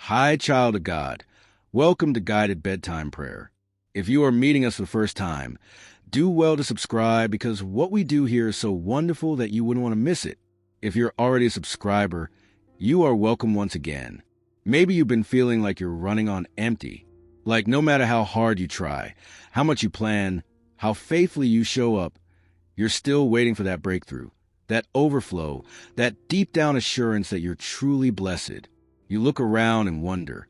Hi, child of God. Welcome to Guided Bedtime Prayer. If you are meeting us for the first time, do well to subscribe because what we do here is so wonderful that you wouldn't want to miss it. If you're already a subscriber, you are welcome once again. Maybe you've been feeling like you're running on empty, like no matter how hard you try, how much you plan, how faithfully you show up, you're still waiting for that breakthrough, that overflow, that deep down assurance that you're truly blessed. You look around and wonder,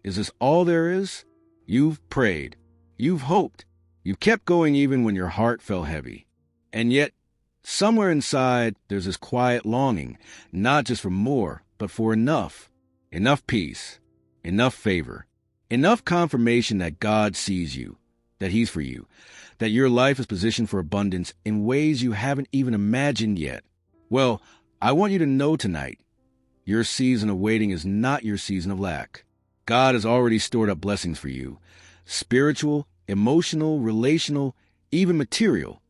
is this all there is? You've prayed, you've hoped, you've kept going even when your heart felt heavy. And yet, somewhere inside, there's this quiet longing, not just for more, but for enough. Enough peace, enough favor, enough confirmation that God sees you, that He's for you, that your life is positioned for abundance in ways you haven't even imagined yet. Well, I want you to know tonight, your season of waiting is not your season of lack. God has already stored up blessings for you, spiritual, emotional, relational, even material,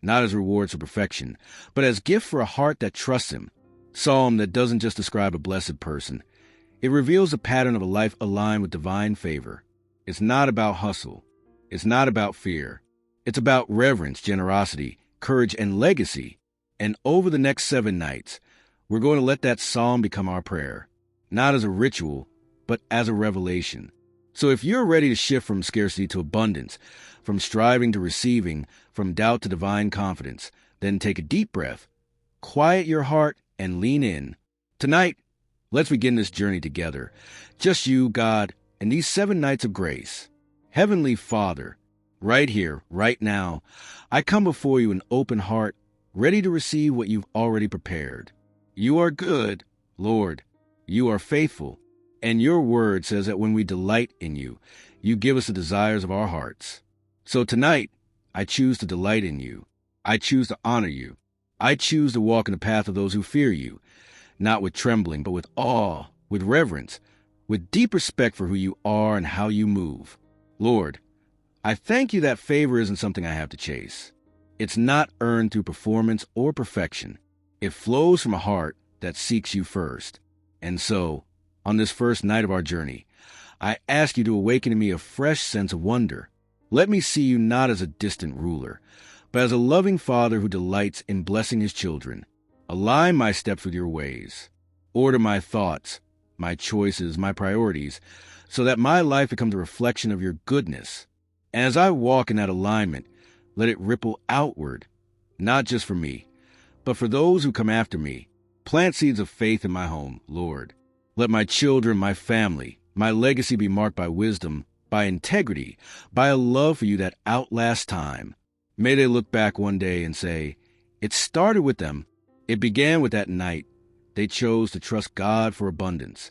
not as rewards for perfection, but as gift for a heart that trusts Him. Psalm that doesn't just describe a blessed person. It reveals a pattern of a life aligned with divine favor. It's not about hustle. It's not about fear. It's about reverence, generosity, courage, and legacy. And over the next 7 nights, we're going to let that psalm become our prayer, not as a ritual, but as a revelation. So if you're ready to shift from scarcity to abundance, from striving to receiving, from doubt to divine confidence, then take a deep breath, quiet your heart, and lean in. Tonight, let's begin this journey together. Just you, God, and these 7 nights of grace. Heavenly Father, right here, right now, I come before you an open heart, ready to receive what you've already prepared. You are good, Lord. You are faithful. And your word says that when we delight in you, you give us the desires of our hearts. So tonight, I choose to delight in you. I choose to honor you. I choose to walk in the path of those who fear you, not with trembling, but with awe, with reverence, with deep respect for who you are and how you move. Lord, I thank you that favor isn't something I have to chase. It's not earned through performance or perfection. It flows from a heart that seeks you first. And so, on this first night of our journey, I ask you to awaken in me a fresh sense of wonder. Let me see you not as a distant ruler, but as a loving Father who delights in blessing His children. Align my steps with your ways. Order my thoughts, my choices, my priorities, so that my life becomes a reflection of your goodness. And as I walk in that alignment, let it ripple outward, not just for me, but for those who come after me. Plant seeds of faith in my home, Lord. Let my children, my family, my legacy be marked by wisdom, by integrity, by a love for you that outlasts time. May they look back one day and say, it started with them. It began with that night. They chose to trust God for abundance.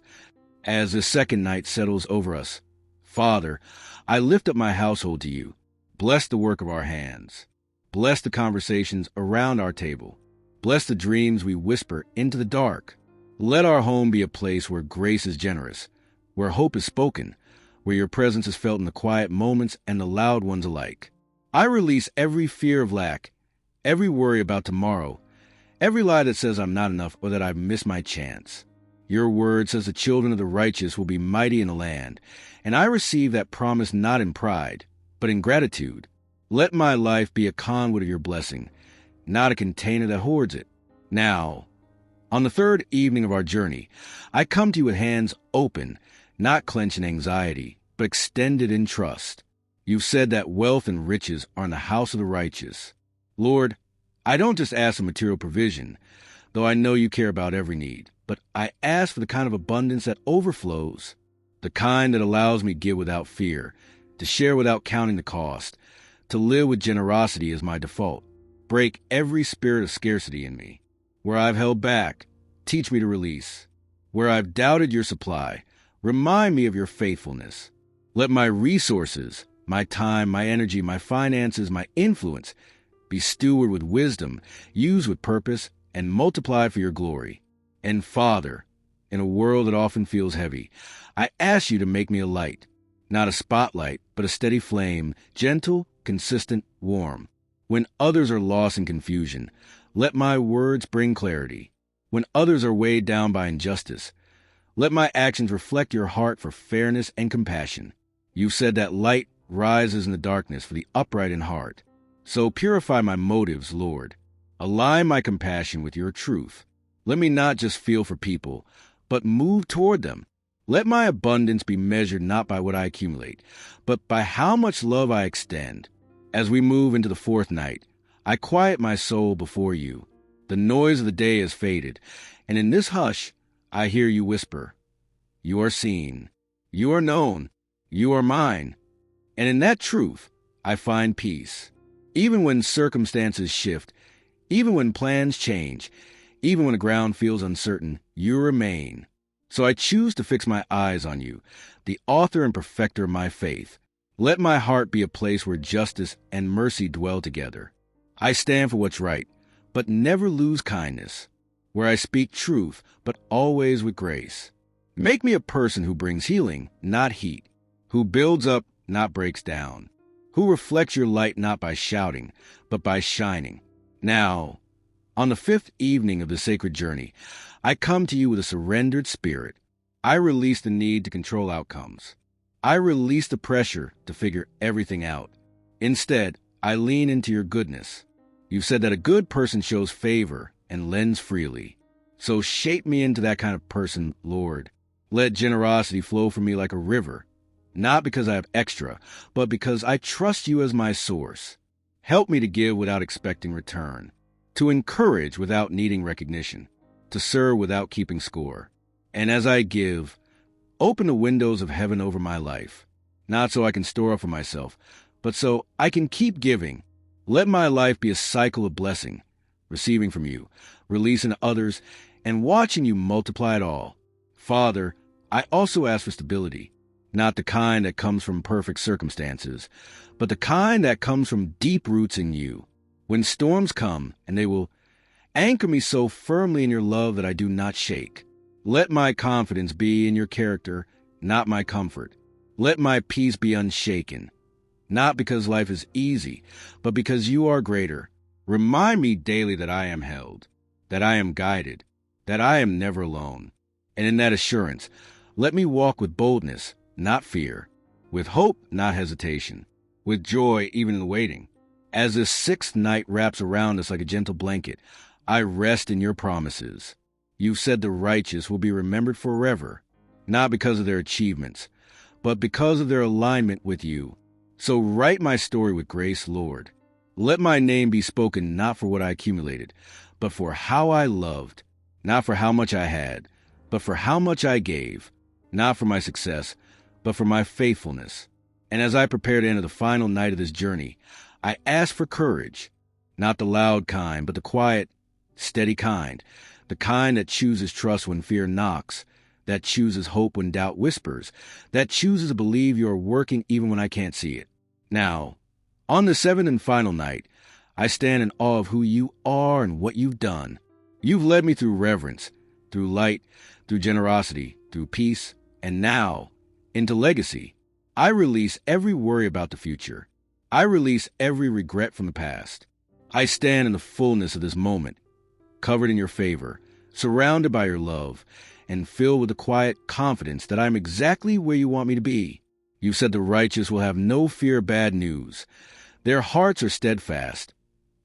As the second night settles over us, Father, I lift up my household to you. Bless the work of our hands. Bless the conversations around our table. Bless the dreams we whisper into the dark. Let our home be a place where grace is generous, where hope is spoken, where your presence is felt in the quiet moments and the loud ones alike. I release every fear of lack, every worry about tomorrow, every lie that says I'm not enough or that I've missed my chance. Your word says the children of the righteous will be mighty in the land, and I receive that promise not in pride, but in gratitude. Let my life be a conduit of your blessing, not a container that hoards it. Now, on the 3rd evening of our journey, I come to you with hands open, not clenched in anxiety, but extended in trust. You've said that wealth and riches are in the house of the righteous. Lord, I don't just ask for material provision, though I know you care about every need, but I ask for the kind of abundance that overflows, the kind that allows me to give without fear, to share without counting the cost, to live with generosity as my default. Break every spirit of scarcity in me. Where I've held back, teach me to release. Where I've doubted your supply, remind me of your faithfulness. Let my resources, my time, my energy, my finances, my influence be stewarded with wisdom, used with purpose, and multiplied for your glory. And Father, in a world that often feels heavy, I ask you to make me a light, not a spotlight, but a steady flame, gentle, consistent, warm. When others are lost in confusion, let my words bring clarity. When others are weighed down by injustice, Let my actions reflect your heart for fairness and compassion. You said that light rises in the darkness for the upright in heart. So purify my motives, Lord. Align my compassion with your truth. Let me not just feel for people, but move toward them. Let my abundance be measured not by what I accumulate, but by how much love I extend. As we move into the fourth night, I quiet my soul before you. The noise of the day has faded, and in this hush, I hear you whisper, "You are seen. You are known. You are mine." And in that truth, I find peace. Even when circumstances shift, even when plans change, even when the ground feels uncertain, you remain. So I choose to fix my eyes on you, the author and perfecter of my faith. Let my heart be a place where justice and mercy dwell together. I stand for what's right, but never lose kindness. Where I speak truth, but always with grace. Make me a person who brings healing, not heat, who builds up, not breaks down, who reflects your light not by shouting, but by shining. Now, on the fifth evening of the sacred journey, I come to you with a surrendered spirit. I release the need to control outcomes. I release the pressure to figure everything out. Instead, I lean into your goodness. You've said that a good person shows favor and lends freely. So shape me into that kind of person, Lord. Let generosity flow from me like a river, not because I have extra, but because I trust you as my source. Help me to give without expecting return, to encourage without needing recognition, to serve without keeping score. And as I give, open the windows of heaven over my life, not so I can store up for myself, but so I can keep giving. Let my life be a cycle of blessing, receiving from you, releasing to others, and watching you multiply it all. Father, I also ask for stability, not the kind that comes from perfect circumstances, but the kind that comes from deep roots in you. When storms come, and they will anchor me so firmly in your love that I do not shake. Let my confidence be in your character, not my comfort. Let my peace be unshaken, not because life is easy, but because you are greater. Remind me daily that I am held, that I am guided, that I am never alone. And in that assurance, let me walk with boldness, not fear, with hope, not hesitation, with joy even in the waiting. As this sixth night wraps around us like a gentle blanket, I rest in your promises. You've said the righteous will be remembered forever, not because of their achievements, but because of their alignment with you. So write my story with grace, Lord. Let my name be spoken not for what I accumulated, but for how I loved, not for how much I had, but for how much I gave, not for my success, but for my faithfulness. And as I prepare to enter the final night of this journey, I ask for courage, not the loud kind, but the quiet, steady kind, the kind that chooses trust when fear knocks, that chooses hope when doubt whispers, that chooses to believe you are working even when I can't see it. Now, on the seventh and final night, I stand in awe of who you are and what you've done. You've led me through reverence, through light, through generosity, through peace, and now, into legacy. I release every worry about the future. I release every regret from the past. I stand in the fullness of this moment, covered in your favor, surrounded by your love, and filled with the quiet confidence that I'm exactly where you want me to be. You said the righteous will have no fear of bad news. Their hearts are steadfast,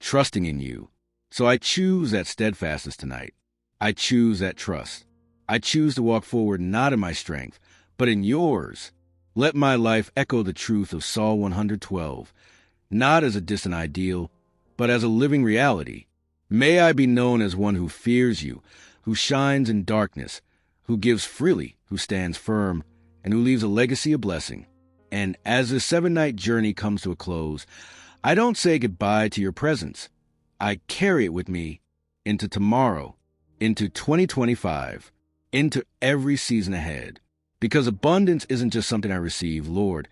trusting in you. So I choose that steadfastness tonight. I choose that trust. I choose to walk forward not in my strength, but in yours. Let my life echo the truth of Psalm 112, not as a distant ideal, but as a living reality. May I be known as one who fears you, who shines in darkness, who gives freely, who stands firm, and who leaves a legacy of blessing. And as the 7-night journey comes to a close, I don't say goodbye to your presence. I carry it with me into tomorrow, into 2025, into every season ahead. Because abundance isn't just something I receive, Lord.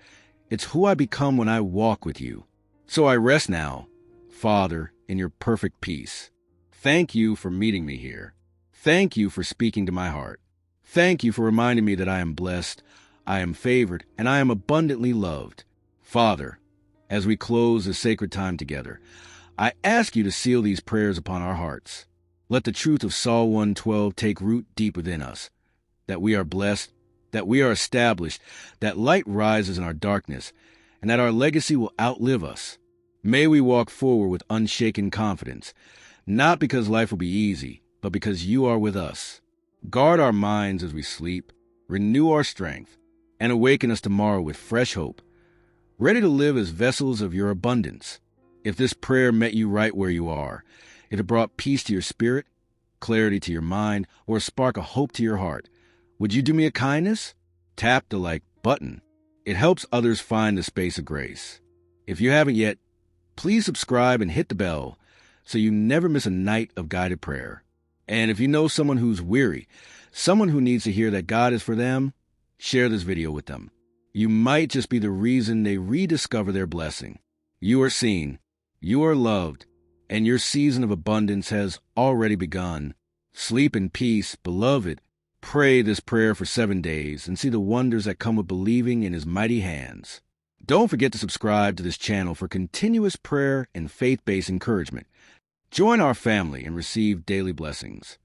It's who I become when I walk with you. So I rest now, Father, in your perfect peace. Thank you for meeting me here. Thank you for speaking to my heart. Thank you for reminding me that I am blessed, I am favored, and I am abundantly loved. Father, as we close this sacred time together, I ask you to seal these prayers upon our hearts. Let the truth of Psalm 112 take root deep within us. that we are blessed, that we are established, that light rises in our darkness, and that our legacy will outlive us. May we walk forward with unshaken confidence, not because life will be easy, but because you are with us. Guard our minds as we sleep, renew our strength, and awaken us tomorrow with fresh hope, ready to live as vessels of your abundance. If this prayer met you right where you are, if it brought peace to your spirit, clarity to your mind, or a spark of hope to your heart, would you do me a kindness? Tap the like button. It helps others find the space of grace. If you haven't yet, please subscribe and hit the bell so you never miss a night of guided prayer. And if you know someone who's weary, someone who needs to hear that God is for them, share this video with them. You might just be the reason they rediscover their blessing. You are seen, you are loved, and your season of abundance has already begun. Sleep in peace, beloved. Pray this prayer for 7 days and see the wonders that come with believing in His mighty hands. Don't forget to subscribe to this channel for continuous prayer and faith-based encouragement. Join our family and receive daily blessings.